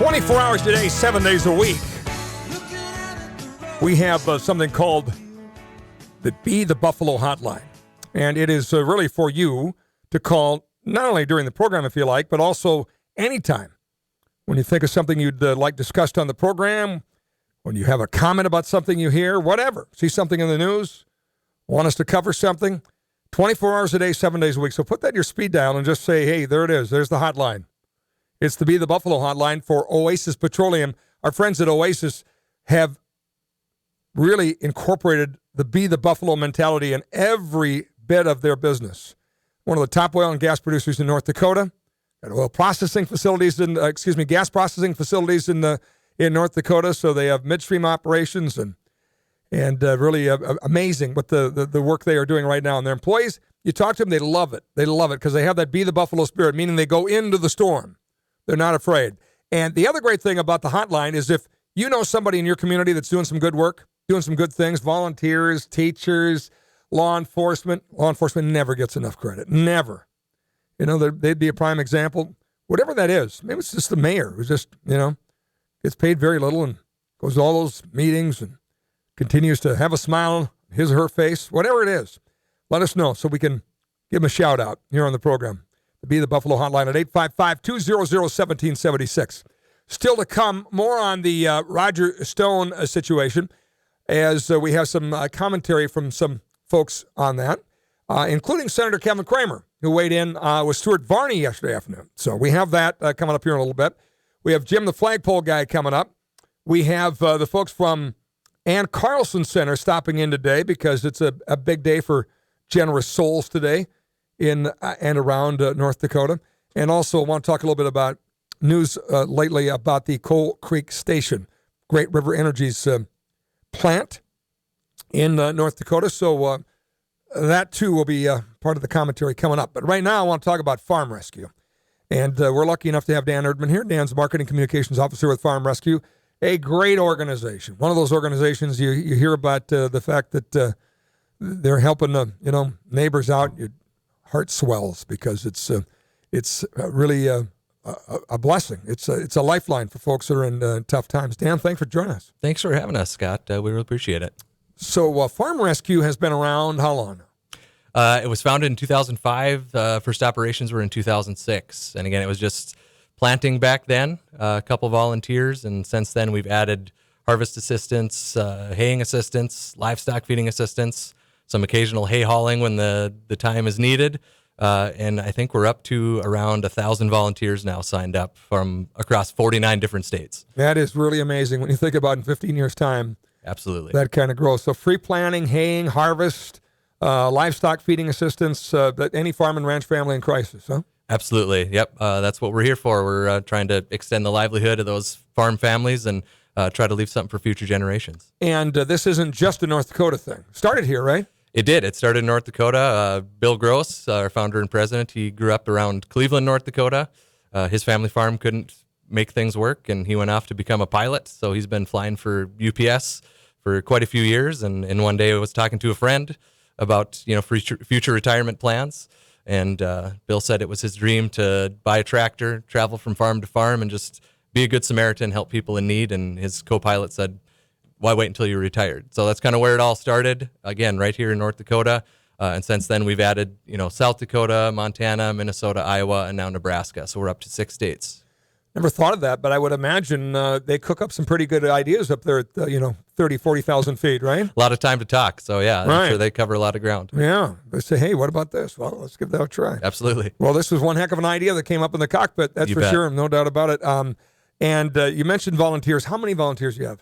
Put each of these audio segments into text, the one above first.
24 hours a day, 7 days a week. We have something called the Be the Buffalo Hotline. And it is really for you to call not only during the program, if you like, but also anytime. When you think of something you'd like discussed on the program, when you have a comment about something you hear, whatever, see something in the news, want us to cover something, 24 hours a day, 7 days a week. So put that in your speed dial and just say, hey, there it is. There's the hotline. It's the Be the Buffalo hotline for Oasis Petroleum. Our friends at Oasis have really incorporated the Be the Buffalo mentality in every bit of their business. One of the top oil and gas producers in North Dakota. Got oil processing facilities gas processing facilities in North Dakota. So they have midstream operations and really amazing what the work they are doing right now. And their employees, you talk to them, they love it. They love it because they have that Be the Buffalo spirit, meaning they go into the storm. They're not afraid. And the other great thing about the hotline is if you know somebody in your community that's doing some good work, doing some good things, volunteers, teachers, law enforcement never gets enough credit. Never. You know, they'd be a prime example. Whatever that is. Maybe it's just the mayor who just, gets paid very little and goes to all those meetings and continues to have a smile on his or her face. Whatever it is, let us know so we can give them a shout out here on the program. Be the Buffalo hotline at 855-200-1776. Still to come, more on the Roger Stone situation as we have some commentary from some folks on that, including Senator Kevin Cramer, who weighed in with Stuart Varney yesterday afternoon. So we have that coming up here in a little bit. We have Jim the Flagpole guy coming up. We have the folks from Ann Carlson Center stopping in today because it's a big day for generous souls today in and around North Dakota. And also I want to talk a little bit about news lately about the Coal Creek Station, Great River Energy's plant in North Dakota. So that, too, will be part of the commentary coming up. But right now I want to talk about Farm Rescue. And we're lucky enough to have Dan Erdmann here. Dan's Marketing Communications Officer with Farm Rescue, a great organization. One of those organizations you hear about the fact that they're helping neighbors out. Your heart swells because it's really a blessing. It's a lifeline for folks that are in tough times. Dan, thanks for joining us. Thanks for having us, Scott. We really appreciate it. So Farm Rescue has been around how long now? It was founded in 2005. First operations were in 2006. And again, it was just planting back then, a couple volunteers. And since then, we've added harvest assistance, haying assistance, livestock feeding assistance, some occasional hay hauling when the time is needed. And I think we're up to around 1,000 volunteers now signed up from across 49 different states. That is really amazing when you think about in 15 years' time. Absolutely. That kind of growth. So free planting, haying, harvest, livestock feeding assistance, any farm and ranch family in crisis, huh? Absolutely. Yep. That's what we're here for. We're trying to extend the livelihood of those farm families and try to leave something for future generations. And this isn't just a North Dakota thing. Started here, right? It did. It started in North Dakota. Bill Gross, our founder and president, he grew up around Cleveland, North Dakota. His family farm couldn't make things work, and he went off to become a pilot. So he's been flying for UPS for quite a few years. And one day I was talking to a friend about future retirement plans, and Bill said it was his dream to buy a tractor, travel from farm to farm, and just be a good Samaritan, help people in need. And his co-pilot said, why wait until you're retired? So that's kind of where it all started, again, right here in North Dakota. And since then, we've added, South Dakota, Montana, Minnesota, Iowa, and now Nebraska. So we're up to 6 states. Never thought of that, but I would imagine they cook up some pretty good ideas up there at, 30, 40,000 feet, right? A lot of time to talk. So, yeah, I'm sure they cover a lot of ground. Yeah. They say, hey, what about this? Well, let's give that a try. Absolutely. Well, this was one heck of an idea that came up in the cockpit. That's for sure. No doubt about it. And you mentioned volunteers. How many volunteers do you have?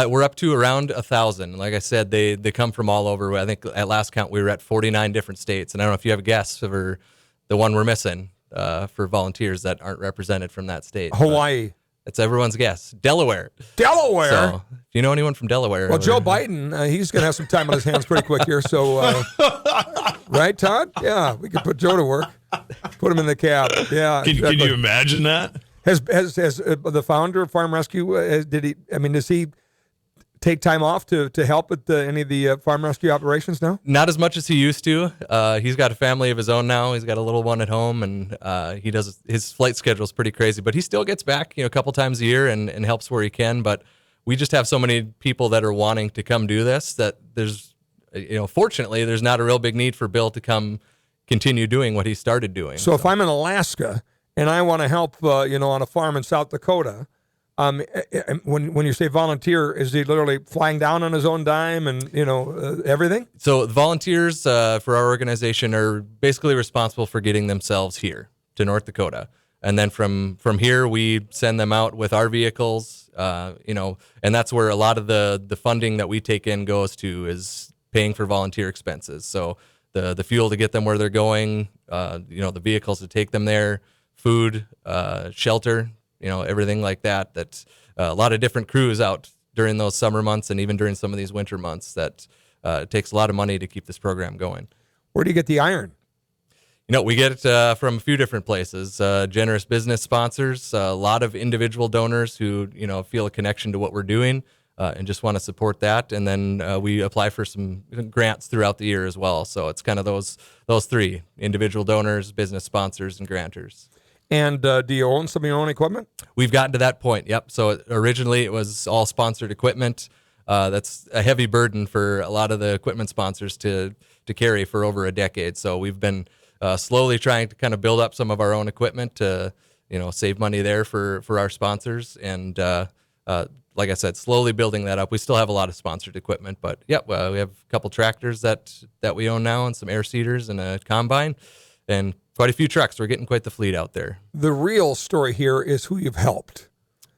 We're up to around 1,000. Like I said, they come from all over. I think at last count, we were at 49 different states. And I don't know if you have a guess for the one we're missing for volunteers that aren't represented from that state. Hawaii. It's everyone's guess. Delaware. Delaware? So, if you know anyone from Delaware. Well, Joe Biden, he's going to have some time on his hands pretty quick here. So, right, Todd? Yeah, we could put Joe to work. Put him in the cab. Yeah. Can you imagine that? Has the founder of Farm Rescue, does he take time off to help with any of the farm rescue operations now? Not as much as he used to. He's got a family of his own now. He's got a little one at home, and he does his flight schedule is pretty crazy. But he still gets back, a couple times a year and helps where he can. But we just have so many people that are wanting to come do this that there's, fortunately, there's not a real big need for Bill to come continue doing what he started doing. So if I'm in Alaska and I want to help, on a farm in South Dakota, when you say volunteer, is he literally flying down on his own dime and, everything? So the volunteers for our organization are basically responsible for getting themselves here to North Dakota. And then from here, we send them out with our vehicles, and that's where a lot of the funding that we take in goes to, is paying for volunteer expenses. So the fuel to get them where they're going, the vehicles to take them there, food, shelter, everything like that. That's a lot of different crews out during those summer months and even during some of these winter months. That it takes a lot of money to keep this program going. Where do you get the iron? We get it from a few different places. Generous business sponsors, a lot of individual donors who, feel a connection to what we're doing and just want to support that. And then we apply for some grants throughout the year as well. So it's kind of those three: individual donors, business sponsors, and grantors. And do you own some of your own equipment? We've gotten to that point, yep. So originally it was all sponsored equipment. That's a heavy burden for a lot of the equipment sponsors to carry for over a decade. So we've been slowly trying to kind of build up some of our own equipment to, save money there for our sponsors. And like I said, slowly building that up. We still have a lot of sponsored equipment, but we have a couple tractors that we own now, and some air seeders and a combine, and quite a few trucks. We're getting quite the fleet out there. The real story here is who you've helped.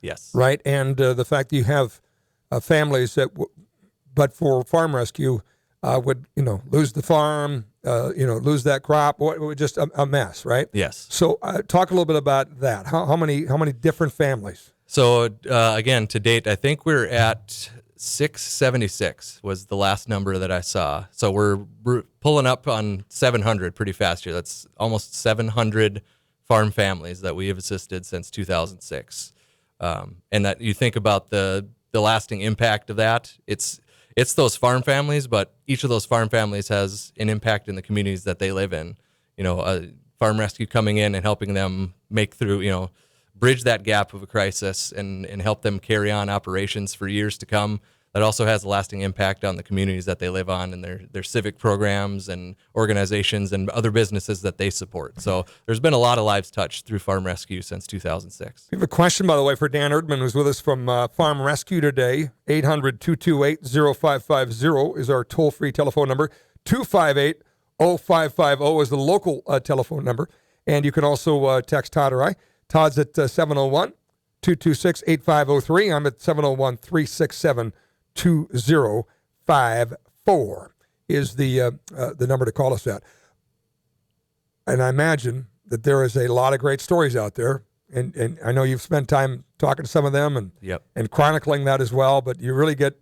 Yes. Right? And the fact that you have families that, but for farm rescue, would, lose the farm, lose that crop, just a mess, right? Yes. So talk a little bit about that. How many different families? So again, to date, I think we're at 676 was the last number that I saw. So we're pulling up on 700 pretty fast here. That's almost 700 farm families that we have assisted since 2006. And that you think about the lasting impact of that, it's those farm families, but each of those farm families has an impact in the communities that they live in. Farm rescue coming in and helping them make through, bridge that gap of a crisis and help them carry on operations for years to come. That also has a lasting impact on the communities that they live on and their civic programs and organizations and other businesses that they support. So there's been a lot of lives touched through farm rescue since 2006. We have a question, by the way, for Dan Erdmann, who's with us from Farm Rescue today. 800-228-0550 is our toll-free telephone number. 258-0550 is the local telephone number. And you can also text Todd or I. Todd's at 701-226-8503. I'm at 701-367-2054 is the number to call us at. And I imagine that there is a lot of great stories out there. And I know you've spent time talking to some of them and chronicling that as well. But you really get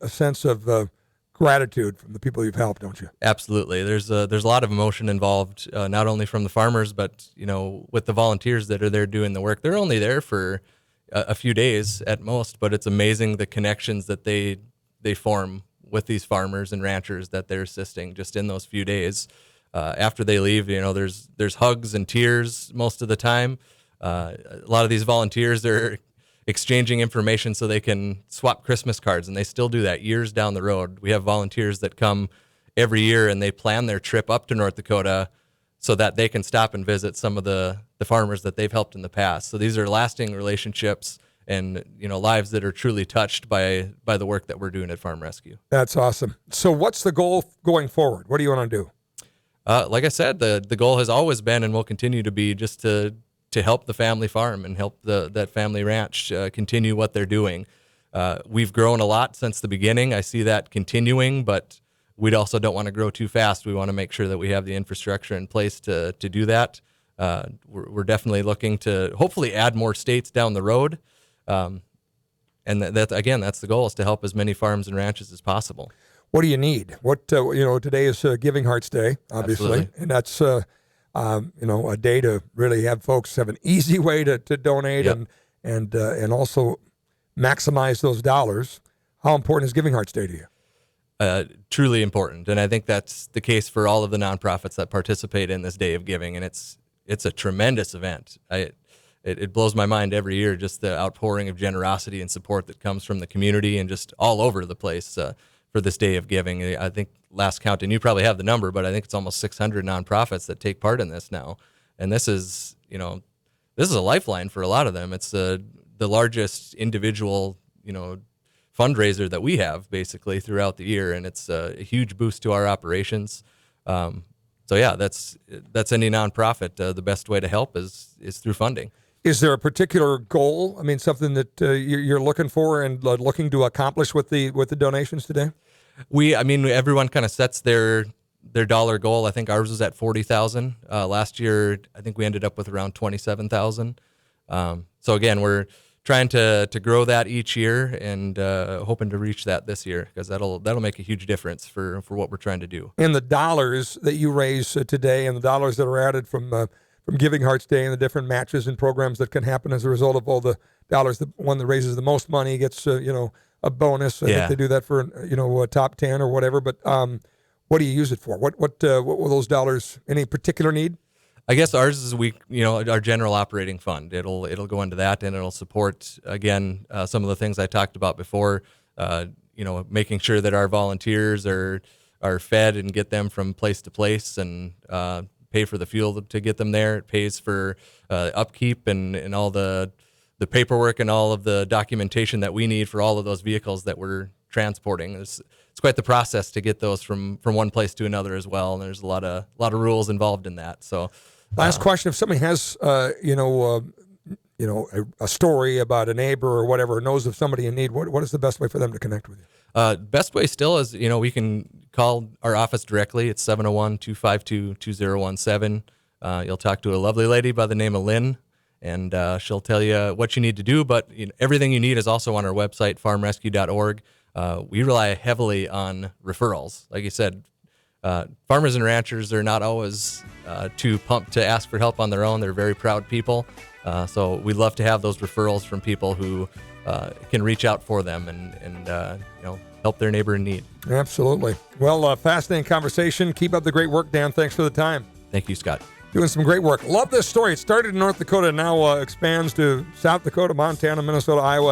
a sense of gratitude from the people you've helped, don't you? Absolutely. There's a lot of emotion involved, not only from the farmers, but with the volunteers that are there doing the work. They're only there for a few days at most, but it's amazing the connections that they form with these farmers and ranchers that they're assisting just in those few days. After they leave, there's hugs and tears most of the time. A lot of these volunteers are exchanging information so they can swap Christmas cards, and they still do that years down the road. We have volunteers that come every year and they plan their trip up to North Dakota so that they can stop and visit some of the farmers that they've helped in the past. So these are lasting relationships and lives that are truly touched by the work that we're doing at Farm Rescue. That's awesome. So what's the goal going forward? What do you want to do? Like I said, the goal has always been and will continue to be just to help the family farm and help that family ranch continue what they're doing. We've grown a lot since the beginning. I see that continuing, but we also don't want to grow too fast. We want to make sure that we have the infrastructure in place to do that. We're definitely looking to hopefully add more states down the road. And that's the goal, is to help as many farms and ranches as possible. What do you need? Today is Giving Hearts Day, obviously. Absolutely. And that's, a day to really have folks have an easy way to donate and also maximize those dollars. How important is Giving Hearts Day to you? Truly important, and I think that's the case for all of the nonprofits that participate in this Day of Giving, and it's a tremendous event. It blows my mind every year, just the outpouring of generosity and support that comes from the community and just all over the place for this Day of Giving. I think last count, and you probably have the number, but I think it's almost 600 nonprofits that take part in this now, and this is a lifeline for a lot of them. It's the largest individual fundraiser that we have basically throughout the year, and it's a huge boost to our operations. So yeah, that's any nonprofit. The best way to help is through funding. Is there a particular goal? I mean, something that you're looking for and looking to accomplish with the donations today? Everyone kind of sets their dollar goal. I think ours was at 40,000. Last year, I think we ended up with around 27,000. So again, we're trying to grow that each year and hoping to reach that this year, because that'll make a huge difference for what we're trying to do. And the dollars that you raise today and the dollars that are added from Giving Hearts Day and the different matches and programs that can happen as a result of all the dollars, the one that raises the most money gets a bonus. I think they do that for a top 10 or whatever. But what do you use it for? What will those dollars? Any particular need? I guess ours is our general operating fund. It'll go into that, and it'll support again some of the things I talked about before. Making sure that our volunteers are fed and get them from place to place, and pay for the fuel to get them there. It pays for upkeep and all the paperwork and all of the documentation that we need for all of those vehicles that we're transporting. It's quite the process to get those from one place to another as well, and there's a lot of rules involved in that. So, last question: if somebody has a story about a neighbor or whatever, knows of somebody in need, what is the best way for them to connect with you? Best way still is we can call our office directly. It's 701-252-2017. You'll talk to a lovely lady by the name of Lynn, and she'll tell you what you need to do. But everything you need is also on our website, farmrescue.org. We rely heavily on referrals. Like you said, farmers and ranchers are not always too pumped to ask for help on their own. They're very proud people. So we love to have those referrals from people who can reach out for them and help their neighbor in need. Absolutely. Well, fascinating conversation. Keep up the great work, Dan. Thanks for the time. Thank you, Scott. Doing some great work. Love this story. It started in North Dakota, now expands to South Dakota, Montana, Minnesota, Iowa,